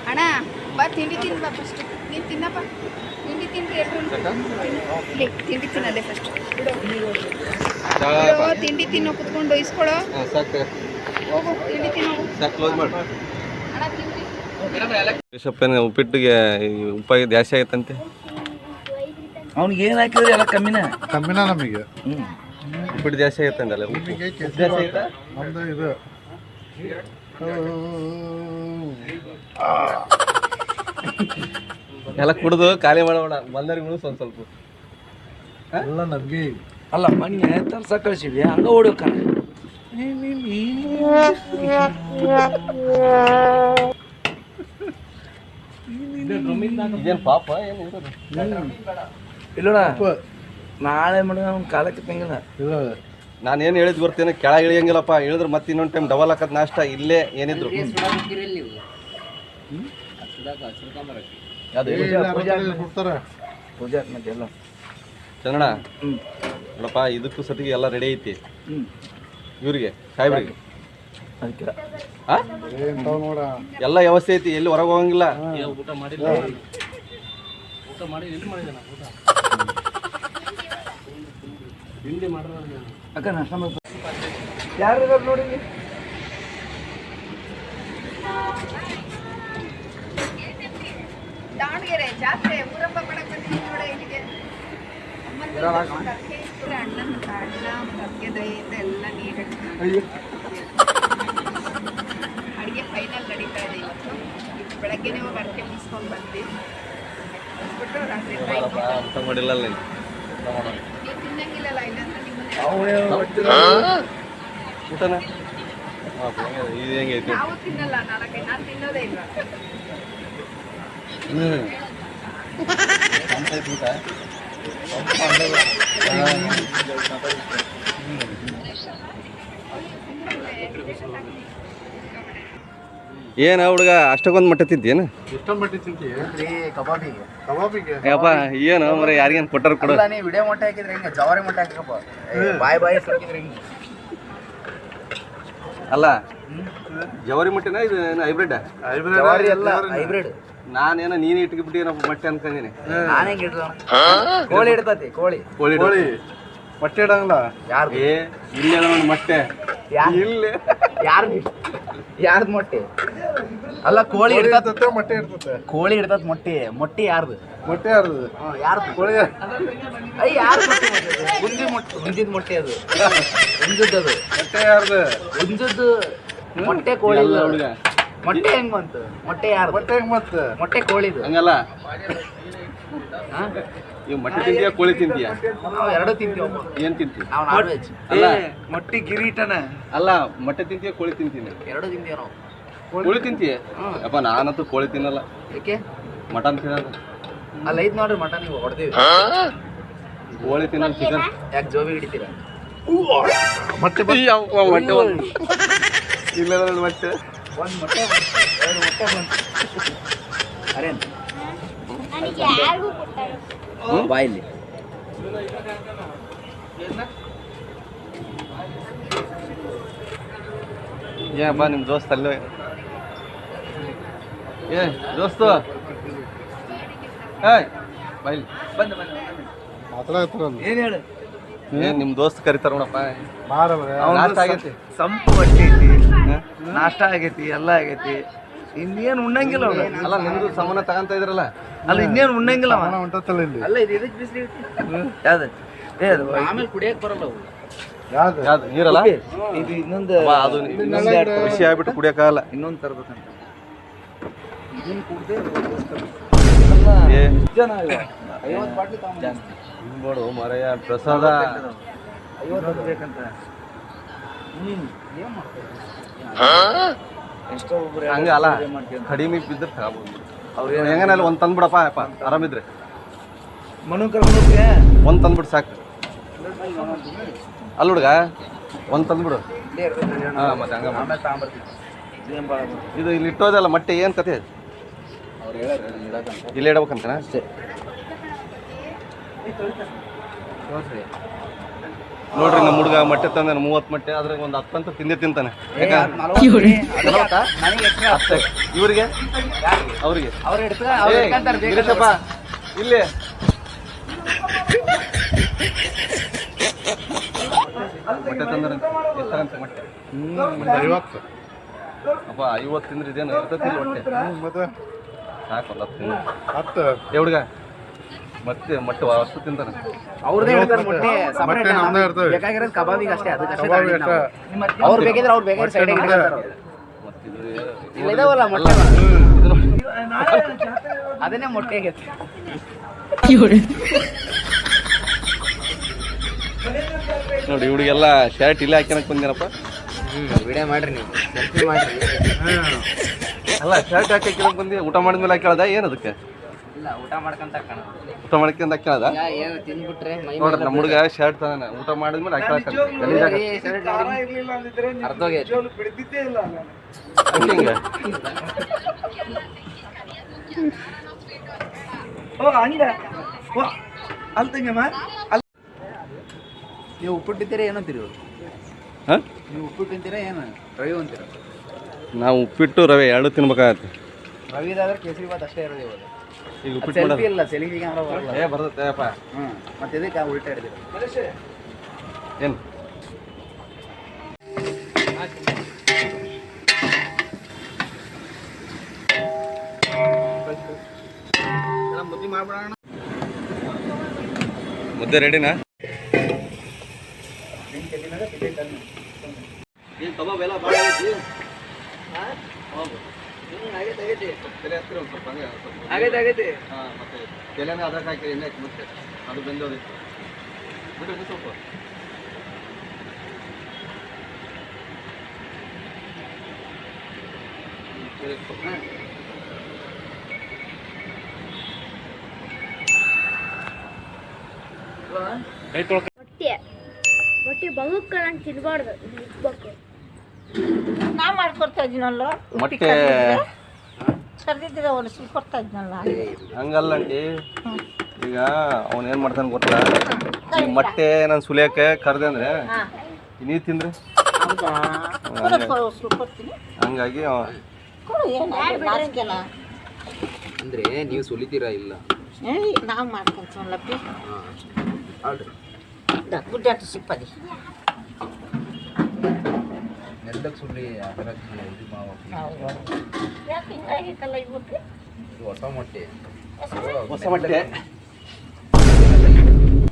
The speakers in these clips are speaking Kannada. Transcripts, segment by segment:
ಅಣ್ಣ ಬಾ ತಿಂಡಿ ತಿನ್ ಬಾ ಫಸ್ಟ್ ನೀನು ತಿನ್ನಪ್ಪ ತಿಂಡಿ ತಿನ್ರಿ ಎಲ್ಲರೂ ತಿಂಡಿ ತಿನ್ನದೆ ಫಸ್ಟ್ ತಿಂಡಿ ತಿನ್ನೋ ಕುತ್ಕೊಂಡು ಇಸ್ಕೊಳೋ ಹೋಗು ತಿಂಡಿ ತಿನ್ನೋ ಅಣ್ಣ ತಿಂಡಿ ಸೊಪ್ಪೇನು ಉಪ್ಪಿಟ್ಟಿಗೆ ಉಪ್ಪಾಗಿ ಜಾಸ್ತಿ ಆಗೈತಂತೆ ಅವ್ನಿಗೆ ಏನು ಹಾಕಿದ್ರೆ ಎಲ್ಲ ಕಮ್ಮಿನ ನಮಗೆ ಉಪ್ಪಿಟ್ಟು ಜಾಸ್ತಿ ಆಗೈತಂದಲ್ಲ ನಮ್ದು ಇದು ಎಲ್ಲ ಕುಡಿದು ಖಾಲಿ ಮಾಡೋಣ ಬಂದವ್ರಿಗೆ ಉಳಿಸ್ ಒಂದು ಸ್ವಲ್ಪ ಎಲ್ಲ ನಮಗೆ ಅಲ್ಲ ಮೊನ್ನೆ ತರ್ಸ ಕಳಿಸಿದ್ವಿ ಹಂಗ ಓಡೋಕ ಇದೇನು ಪಾಪ ಏನು ಇಲ್ಲೋಣ ನಾಳೆ ಮನೆ ಅವ್ನ ಕಾಲಕ್ಕೆ ತಂಗಿಲ್ಲ ನಾನೇನು ಹೇಳಿದ್ ಬರ್ತೇನೆ ಕೆಳಗೆ ಇಳಿಯಂಗಿಲ್ಲಪ್ಪ ಇಳಿದ್ರೆ ಮತ್ತೆ ಇನ್ನೊಂದು ಟೈಮ್ ಡಬಲ್ ಹಾಕದ್ ನಾಷ್ಟ ಇಲ್ಲೇ ಏನಿದ್ರು ಪೂಜಾ ಮತ್ತೆ ಎಲ್ಲ ಚಂದಣ ನೋಡಪ್ಪ ಇದಕ್ಕೂ ಸತಿಗೆ ಎಲ್ಲ ರೆಡಿ ಐತಿ ಇವ್ರಿಗೆ ಸಾಹೇಬ್ರಿಗೆ ಅದಕ್ಕೆ ಎಲ್ಲ ವ್ಯವಸ್ಥೆ ಐತಿ ಎಲ್ಲಿ ಹೊರಗೆ ಹೋಗಂಗಿಲ್ಲ ಊಟ ಮಾಡಿಲ್ಲ ಊಟ ಮಾಡಿ ಎಲ್ಲಿ ಮಾಡಿದ ಊಟ ತಿಂಡಿ ಮಾಡ್ರ ಅಕ್ಕ ನಾಷ್ಟ ಯಾರು ನೋಡಿ ದಾವಣಗೆರೆ ಜಾತ್ರೆ ಊರಪ್ಪ ಮಾಡಕ್ ಬಂದಿದ್ದೀನಿ ನೋಡ ಇಲ್ಲಿಗೆ ಅಣ್ಣನ ಅಡುಗೆ ದಯೆಯಿಂದ ಎಲ್ಲ ನೀಟಾಗಿ ಅಡುಗೆ ಫೈನಲ್ ನಡೀತಾ ಇದೆ ಇವತ್ತು ಬೆಳಗ್ಗೆನೇ ಹೋಗಿ ಅಡುಗೆ ಮುಗಿಸ್ಕೊಂಡು ಬಂದ್ವಿ ಬಿಟ್ಟು ರಾತ್ರಿ ಊಟ ಮಾಡಿಲ್ಲ ನೀವು ತಿನ್ನಂಗಿಲ್ಲಲ್ಲ ಇಲ್ಲಾಂದ್ರೆ ನಿಮ್ಮನೆ ಊಟನ ಇದು ಹೆಂಗೈತಿ ನಾವು ತಿನ್ನಲ್ಲ ನಾಲ್ಕೈ ನಾನು ತಿನ್ನೋದೇ ಇಲ್ಲ ಊಟ ಏನ ಹುಡುಗ ಅಷ್ಟಕ್ಕೊಂದು ಮಟ್ಟ ತಿಂತೀಯೇನು ಎಷ್ಟೊಂದು ಮಟ್ಟಿ ತಿಂತೀವಿ ಕಬಾಬಿಗೆ ಯಪ್ಪ ಏನು ಮರ ಯಾರಿಗೇನು ಕೊಟ್ಟರು ಕೊಡು ನೀ ವಿಡಿಯೋ ಮೊಟ್ಟೆ ಹಾಕಿದ್ರೆ ಹಿಂಗೆ ಜವಾರಿ ಮೊಟ್ಟೆ ಹಾಕಪ್ಪ ಬಾಯಿ ಹಾಕಿದ್ರೆ ಹಿಂಗೆ ಅಲ್ಲ ಜವಾರಿ ಮೊಟ್ಟೆನ ಇದು ಏನು ಹೈಬ್ರಿಡ್ ಜವಾರಿ ಎಲ್ಲ ಹೈಬ್ರಿಡ್ ನಾನೇನೋ ನೀನು ಇಟ್ಬಿಟ್ಟು ಮೊಟ್ಟೆ ಅನ್ಕೊಂಡಿನಿ ನಾನೇ ಇಡ್ಲ ಕೋಳಿ ಇಡ್ತತಿ ಕೋಳಿ ಕೋಳಿ ಮೊಟ್ಟೆ ಇಡಂಗಿಲ್ಲ ಯಾರು ಏ ಇಲ್ಲೇ ನೋಡಿ ಮೊಟ್ಟೆ ಇಲ್ಲೇ ಯಾರ್ದು ಮೊಟ್ಟೆ ಅಲ್ಲ ಕೋಳಿ ಇಡ್ತತ್ತೆ ಮೊಟ್ಟೆ ಇರ್ತದೆ ಕೋಳಿ ಇಡ್ತತ್ ಮೊಟ್ಟೆ ಯಾರ್ದು ಮೊಟ್ಟೆ ಯಾರ್ದು ಯಾರ್ದು ಕೋಳಿ ಅಯ್ಯ ಯಾರ್ದು ಮೊಟ್ಟೆ ಹುಂಜಿದ ಮೊಟ್ಟೆ ಅದು ಹುಂಜದ್ದು ಮೊಟ್ಟೆ ಯಾರ್ದು ಹುಂಜದ್ದು ಮೊಟ್ಟೆ ಕೋಳಿ ಎಲ್ಲ ಹುಡುಗ ಮೊಟ್ಟೆ ಹೆಂಗ್ ಬಂತು ಮೊಟ್ಟೆ ಯಾರು ಮೊಟ್ಟೆ ಹೆಂಗ್ ಮತ್ತೆ ಮೊಟ್ಟೆ ಕೋಳಿದು ಹಂಗಲ್ಲ ಇವ್ ಮೊಟ್ಟೆ ತಿಂತೀಯ ಕೋಳಿ ತಿಂತೀಯ ನಾವು ಎರಡು ತಿಂತೀವಪ್ಪ ಏನ್ ತಿಂತೀವಿ ನಾವು ನಾನ್ ವೆಜ್ ಅಲ್ಲ ಮೊಟ್ಟೆ ಕಿರೀಟನ ಅಲ್ಲ ಮೊಟ್ಟೆ ತಿಂತೀಯ ಕೋಳಿ ತಿಂತೀನಿ ಎರಡು ತಿಂತೀವಿ ನಾವು ಕೋಳಿ ತಿಂತೀಯ ಅಪ್ಪ ನಾನಂತೂ ಕೋಳಿ ತಿನ್ನಲ್ಲ ಯಾಕೆ ಮಟನ್ ತಿನ್ನಲ್ಲ ಅಲ್ಲ ಐತ್ ನೋಡ್ರಿ ಮಟನ್ ನೀವು ಹೊಡೆದಿವಿ ಕೋಳಿ ತಿನ್ನಲ್ಲ ಚಿಕನ್ ಯಾಕೆ ಜೋಬಿ ಹಿಡಿತೀರಾ ಮೊಟ್ಟೆ ಮೊಟ್ಟೆ ಇಲ್ಲ ಮೊಟ್ಟೆ ಒಂದು ಮೊಟ್ಟೆ ಎರಡು ಮೊಟ್ಟೆ ಬಂತು ಅರೇನ್ ಬಾಯಲ್ಲಿ ಏನಪ್ಪ ನಿಮ್ಮ ದೋಸ್ತ ಅಲ್ಲೇ ಏ ದೋಸ್ತು ಏಯ್ ಬಾಯ್ಲಿ ಬಂದು ಮಾತಾಡತ್ತಾರಲ್ಲ ಏನು ಹೇಳು ಏನ್ ನಿಮ್ಮ ದೋಸ್ತ್ ಕರಿತಾರ ನೋಡಪ್ಪ ನಾಷ್ಟ ಆಗೈತಿ ಸಂಪು ಹೊಟ್ಟೆ ಐತಿ ನಾಷ್ಟ ಆಗೈತಿ ಎಲ್ಲ ಆಗೈತಿ ಇನ್ನೇನು ಉಣ್ಣಂಗಿಲ್ಲ ಅವ್ನು ಅಲ್ಲ ನಿಮ್ದು ಸಾಮಾನ ತಗೊಂತ ಇದ್ರಲ್ಲ ಅಲ್ಲ ಇನ್ನೇನು ಉಣ್ಣಂಗಿಲ್ಲ ಅವ. ಹೊಂಟತ್ತಲ್ಲ ಇಲ್ಲಿ ಅಲ್ಲ ಇದು ಇದಕ್ಕೆ ಬಿಸಿಲು ಯಾವ್ದು ಏ ಅದು ಆಮೇಲೆ ಕುಡಿಯಕ್ಕೆ ಬರಲ್ಲ ಅವು ಯಾವ್ದು ಯಾವ್ದು ನೀರಲ್ಲ ಇದು ಇನ್ನೊಂದು ಅದು ಇನ್ನೊಂದು ಎರಡು ಬಿಸಿ ಆಗ್ಬಿಟ್ಟು ಕುಡಿಯಕ್ಕಾಗಲ್ಲ ಇನ್ನೊಂದು ತರ್ಬೇಕಂತ ಇದನ್ನ ಕುಡ್ದೆ ಏ ಜನ 50 ಬಾಟ್ಲಿ ಜಾಸ್ತಿ ಹಿಂಬೋಡು ಮರೆಯ ಪ್ರಸಾದ 50 ಬೇಕಂತ ಏನ್ ಮಾಡ್ತಾರೆ ಎಷ್ಟೋ ಒಬ್ರು ಹಂಗೆ ಅಲ್ಲ ಮಾಡ್ತೀವಿ ಕಡಿಮೆ ಬಿದ್ದರೆ ತಗೋಬೋದು ಅವ್ರು ಹೆಂಗನಲ್ಲಿ ಒಂದು ತಂದ್ಬಿಡಪ್ಪ ಅಪ್ಪ ಆರಾಮಿದ್ರೆ ಮನು ಕರ್ಕೊಂಡು ಹೋಗ್ತೀಯ ಒಂದು ತಂದ್ಬಿಡು ಸಾಕು ಅಲ್ಲ ಹುಡುಗ ಒಂದು ತಂದ್ಬಿಡು ಹಾಂ ಮತ್ತೆ ಹಂಗ ಆಮೇಲೆ ತಗೊಂಬರ್ತೀವಿ ಏನ್ ಭಾಳ ಇದು ಇಲ್ಲಿ ಇಟ್ಟೋದಲ್ಲ ಮೊಟ್ಟೆ ಏನು ಕತೆ ಅವ್ರು ಹೇಳೋರು ಇಡಕ್ಕಂತ ಇಲ್ಲೇ ಇಡ್ಬೇಕಂತನ ಅಷ್ಟೇ ತೋರಿಸ್ರಿ ನೋಡ್ರಿ ನಮ್ಮ ಹುಡುಗ ಮೊಟ್ಟೆ ತಂದ 30 ಮೊಟ್ಟೆ ಅದ್ರಾಗ ಒಂದು 10 ಅಂತ ತಿಂದೇ ತಿಂತಾನೆ ಇವರಿಗೆ ಅವ್ರಿಗೆ ಅವ್ರು ಹಿಡ್ತಾರೆ ಗಿರೀಶಪ್ಪ ಇಲ್ಲಿ ಮೊಟ್ಟೆ ತಂದ್ರೆ ಎಷ್ಟಾಗಂತ ಮೊಟ್ಟೆ 50 ಅಪ್ಪ 50 ತಿಂದ್ರೆ ಇದೇನು ಇರ್ತೈತಿ ಮೊಟ್ಟೆ ಮತ್ತೆ ಸಾಕಲ್ಲ 10 10 ಹುಡುಗ ಮತ್ತೆ ಮೊಟ್ಟೆ ಅಷ್ಟು ತಿಂತಾನೆ ಅವ್ರದೇ ಹಿಡ್ತಾರೆ ಮೊಟ್ಟೆ ಮೊಟ್ಟೆ ನಮ್ದೇ ಇರ್ತವೆ ಬೇಕಾಗಿರೋದು ಕಬಾಬಿಗೆ ಅಷ್ಟೇ ಅದಕ್ಕಷ್ಟೇ ಕಬಾಬ್ ತಗೊಂಡಿದ್ದು ನಾವು. ಅಷ್ಟೇ. ಅವ್ರು ಬೇಕಿದ್ರೆ ಅವ್ರು ಬೇಕಾದ್ರೆ ಸೈಡ್ ನಮ್ದೇ. ಮತ್ತಿದು ಇಲ್ಲ ಇದಾವಲ್ಲ ಮೊಟ್ಟೆ ಇದು ನೋಡಿ. ಅದನ್ನೇ ಮೊಟ್ಟೆ ಆಗೈತೆ ನೋಡಿ ಇವ್ರಿಗೆಲ್ಲ ಶರ್ಟ್ ಇಲ್ಲೇ ಹಾಕ್ಯನಕ್ ಬಂದೇನಪ್ಪ ವಿಡಿಯೋ ಮಾಡ್ರಿ ನೀವು ಸೆಲ್ಫಿ ಮಾಡ್ರಿ ಅಲ್ಲ ಶರ್ಟ್ ಹಾಕ್ಯನಕ್ ಬಂದಿ ಊಟ ಮಾಡಿದ್ಮೇಲೆ ಹಾಕ್ಯಾಳದ ಏನು ಅದಕ್ಕೆ ಇಲ್ಲ ಊಟ ಮಾಡ್ಕೊಂತ ಕಾಣ ಊಟ ಮಾಡ್ಕೊಂಡ್ ಹಾಕ್ಯಾಳದ ಏನು ತಿಂದ್ಬಿಟ್ರೆ ಮೈ ನೋಡ್ರಿ ನಮ್ಮ ಹುಡುಗ ಶರ್ಟ್ ತಂದಾನ ಊಟ ಮಾಡಿದ್ಮೇಲೆ ಹಾಕ್ಯಾಳಕ ಅರ್ಧೋಗೈತೆ ಹಿಂಗೆ ಓ ಹಂಗ ಅಲ್ತಂಗಮ್ಮ ನೀವು ಉಪ್ಪಿಟ್ಟು ತಿಂತೀರಾ ಏನಂತೀರಿ ಹಾಂ ನೀವು ಉಪ್ಪಿಟ್ಟು ತಿಂತೀರಾ ಏನು ರವಿ ಅಂತೀರ ನಾವು ಉಪ್ಪಿಟ್ಟು ರವೆ ಎರಡು ತಿನ್ಬೇಕಾಗತ್ತೆ ರವಿದಾದ್ರೆ ಕೇಸರಿ ಬಾತ್ ಅಷ್ಟೇ ಇರೋದು ಇವಾಗ ಈಗ ಉಪ್ಪಿಟ್ಟು ಸೆಲ್ಫಿ ಮಾಡೋದು ಇಲ್ಲ ಸೆಲ್ಫಿ ಕ್ಯಾಮ್ರಾ ಬರಲ್ಲ ಏ ಬರ್ತೈತೆ ಅಪ್ಪ ಮತ್ತೆ ಇದಕ್ಕೆ ಉಲ್ಟಾ ಹಿಡಿದಿರ ಏನು ಮುದ್ದೆ ರೆಡಿನಾ ಕಬಾಬ್ ಎಲ್ಲ ಭಾಳ ಐತಿ ಆಗೈತೆ ಆಗೈತೆ ಮತ್ತೆ ಎಲೆನೇ ಅದ್ರಾಗ ಹಾಕಿ ಎಣ್ಣೆ ಹಾಕಿ ಮತ್ತೆ ಅದು ಬೆಂದೋದಿತ್ತು ಬಿಟ್ಟು ಸ್ವಲ್ಪ ಹೊಟ್ಟೆ ಹೊಟ್ಟೆ ಬಗುಕ್ಕಂಗೆ ತಿನ್ಬಾರ್ದು ಇಕ್ಬೇಕು ನಾ ಮಾಡ್ಕೊಡ್ತಾ ಇದ್ದೀನಲ್ಲ ಮೊಟ್ಟೆ ಕರೆದಿದ್ದೀರ ಒಲಿಸಿ ಕೊಡ್ತಾ ಇದ್ನಲ್ಲ ಹಂಗಲ್ಲ ಆಂಟಿ ಈಗ ಅವನು ಏನು ಮಾಡ್ತಾನೆ ಗೊತ್ತಾ ಈ ಮೊಟ್ಟೆ ನಾನು ಸುಲಿಯೋಕೆ ಕರೆದೆ ಅಂದ್ರೆ ನೀರು ತಿಂದ್ರೆ ಕೊಡ್ತೀನಿ ಹಂಗಾಗಿ ಕೊಡು ಏನು ಅಂದ್ರೆ ನೀವು ಸುಲಿತೀರಾ ಇಲ್ಲ ನಾವು ಮಾಡ್ಕೊಂತೀವಲ್ಲಪ್ಪಿ ಗುಡ್ಡಾಟ ಸಿಪ್ಪದಿ ನೆಲಕ್ಕೆ ಸುಲಿ ಆ ಥರ ಇದು ಮಾವು ಯಾಕೆ ಹಿಂಗಾಗಿತ್ತಲ್ಲ ಇವ್ಬಿಟ್ರಿ ಇದು ಹೊಸ ಮೊಟ್ಟೆ ಹೊಸ ಮೊಟ್ಟೆ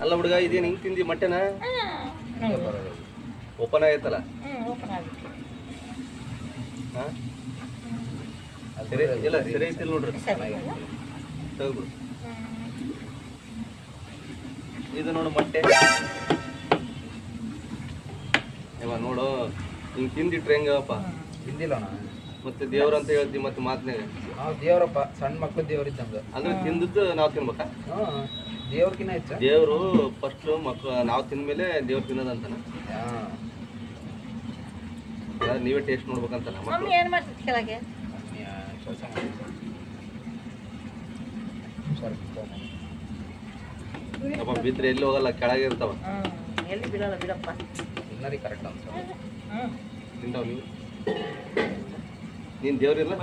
ಅಲ್ಲ ಹುಡುಗ ಇದೇನು ಹಿಂಗೆ ತಿಂದಿ ಮೊಟ್ಟೆನ ಓಪನ್ ಆಗೈತಲ್ಲ ಓಪನ್ ಆಗುತ್ತೆ ಹಾಂ ಸರಿ ಇಲ್ಲ ಸರಿ ಐತಿಲ್ಲ ನೋಡ್ರಿ ಸರಿ ತೆಗೆದ್ಬಿಡು ಇದು ನೋಡು ಮೊಟ್ಟೆ ಇವ ನೋಡು ಹಿಂಗೆ ತಿಂದಿಟ್ರೆ ಹೆಂಗಪ್ಪ ತಿಂದಿಲ್ಲ ಅಣ್ಣ ಮತ್ತೆ ದೇವ್ರ ಅಂತ ಹೇಳ್ತಿ ಮತ್ತೆ ಮಾತನಾಗ ನಾವು ದೇವ್ರಪ್ಪ ಸಣ್ಣ ಮಕ್ಳು ದೇವ್ರಿದ್ದಂಗೆ ಅಂದ್ರೆ ತಿಂದದ್ದು ನಾವು ತಿನ್ಬೇಕಾ ಹಾಂ ದೇವ್ರಕಿನ್ನ ಹೆಚ್ಚ ದೇವರು ಫಸ್ಟ್ ಮಕ್ಳು ನಾವು ತಿಂದ್ಮೇಲೆ ದೇವ್ರು ತಿನ್ನೋದಂತಾನ ಹಾಂ ನೀವೇ ಟೇಸ್ಟ್ ನೋಡ್ಬೇಕಂತಾನ ಮಕ್ಕಳು ಮಮ್ಮಿ ಏನು ಮಾಡ್ತಿತ್ತು ಕೆಳಗೆ ಕೆಲಸ ಅಪ್ಪ ಬಿದ್ರೆ ಎಲ್ಲಿ ಹೋಗಲ್ಲ ಕೆಳಗೆ ಇರ್ತಾವ ಎಲ್ಲಿ ಬಿಡಲ್ಲ ಬಿಡಪ್ಪ ಇನ್ನರಿ ಕರೆಕ್ಟ್ ಅಂತ ತಿಂತಾವ ನೀವು ನೀನು ದೇವ್ರಿಲ್ಲ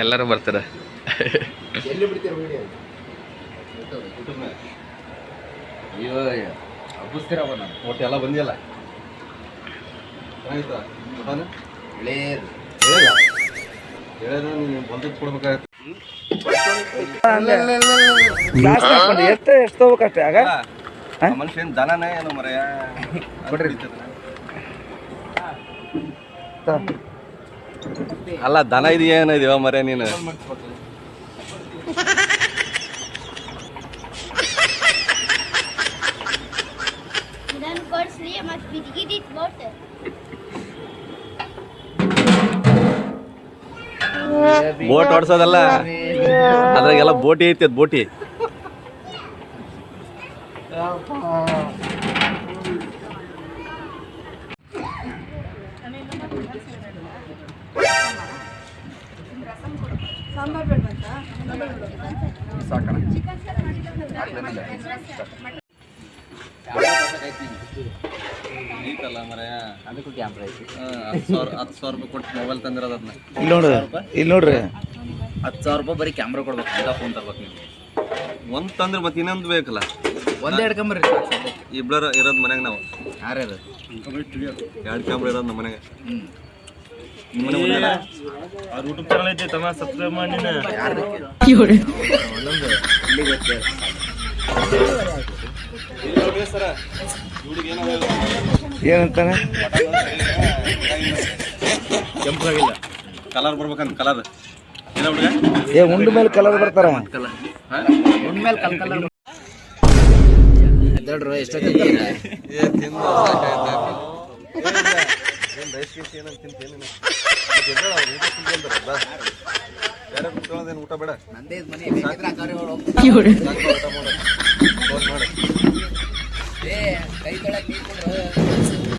ಎಲ್ಲರೂ ಬರ್ತಾರೆ ಎಲ್ಲಿ ಬಿಡ್ತೀರ ವಿಡಿಯೋ ಅಯ್ಯೋ ಹಬ್ಬಿಸ್ತೀರಪ್ಪ ನಾನು ಒಟ್ಟು ಎಲ್ಲ ಬಂದಿಲ್ಲ ಚೆನ್ನಾಗಿತ್ತ ಊಟನ ಇಳೇದು ಹೇಳಿದ್ರೆ ನೀನು ಬಂದದ್ದು ಕೊಡ್ಬೇಕಾಗತ್ತೆ ಗ್ಲಾಸ್ ಹಾಕೊಂಡು ಎಷ್ಟು ತಗೋಬೇಕಷ್ಟೇ ಆಗ ಆ ಮನುಷ್ಯ ಏನ್ ದನನೇ ಏನೋ ಮರೆಯ ಕೊಡ್ರಿ. ಅಲ್ಲ ದನ ಇದೆಯಾ ಏನಿದೀವ ಮರೆ ನೀನು ಇದನ್ನು ಕೊಡಿಸ್ಲಿ ಮತ್ತು ಬಿದ್ಗಿದಿತ್ತು ಬೋಟ್ ಬೋಟ್ ಓಡಿಸೋದಲ್ಲ ಅದ್ರಾಗೆಲ್ಲ ಬೋಟಿ ಐತಿ ಅದ್ ಬೋಟಿ ಐತಲ್ಲ ಮರೆ ಅದಕ್ಕೂ ಕ್ಯಾಮ್ರಾ ಐತಿ 10,000 ರೂಪಾಯಿ ಕೊಟ್ಟು ಮೊಬೈಲ್ ತಂದಿರೋದು ಅದನ್ನ ಇಲ್ಲಿ ನೋಡ್ರಿ 10,000 ರೂಪಾಯಿ ಬರೀ ಕ್ಯಾಮ್ರಾ ಕೊಡ್ಬೇಕು ಅಂತ ಫೋನ್ ತರ್ಬೇಕು ನೀವು ಒಂದ್ ತಂದ್ರೆ ಮತ್ತೆ ಇನ್ನೊಂದು ಬೇಕಲ್ಲ ಒಂದೇ ಹಿಡ್ಕೊಂಬರ್ರಿ ಇಬ್ಬರ ಇರೋದು ಮನ್ಯಾಗ ನಾವು ಯಾರ್ಯಾರು 2 ಕ್ಯಾಮ್ರಾ ಇರೋದು ನಮ್ಮ ಮನೆಗೆ ನಿಮ್ಮ ಮನೆ ಮುಂದೆ ಯೂಟ್ಯೂಬ್ ಚಾನಲ್ ಐತಿ ತಮ್ಮ ಸಬ್ಸ್ಕ್ರೈಬ್ ಮಾಡಿ ಏನಂತಾನೆ ಕೆಂಪಾಗಿಲ್ಲ ಕಲರ್ ಬರ್ಬೇಕಂತ ಕಲರ್ ಏನ ಹುಡುಗ ಏ ಉಂಡ ಮೇಲೆ ಕಲರ್ ಬರ್ತಾರ ಉಣ್ಮೇಲೆ ಕಲ್ ಎದ್ದಳ್ರು ಎಷ್ಟೊತ್ತು ಏ ತಿಂದು ಸಾಕಾಯ್ತು ಏನು ರೈಸ್ ಗೀಸ್ ಏನಂತ ತಿಂತೇನು ಯಾರು ಕುತ್ಕೊಳ್ಳೋದೇನು ಊಟ ಬೇಡ ನಂದೇ ಮನೆ ಬೇಕಿದ್ರೆ ಅಕ್ಕವ್ರೆ ಊಟ ಮಾಡು ಏ ಕೈ ತೊಳಕ್ ನೀರು ಕೊಡ್ರು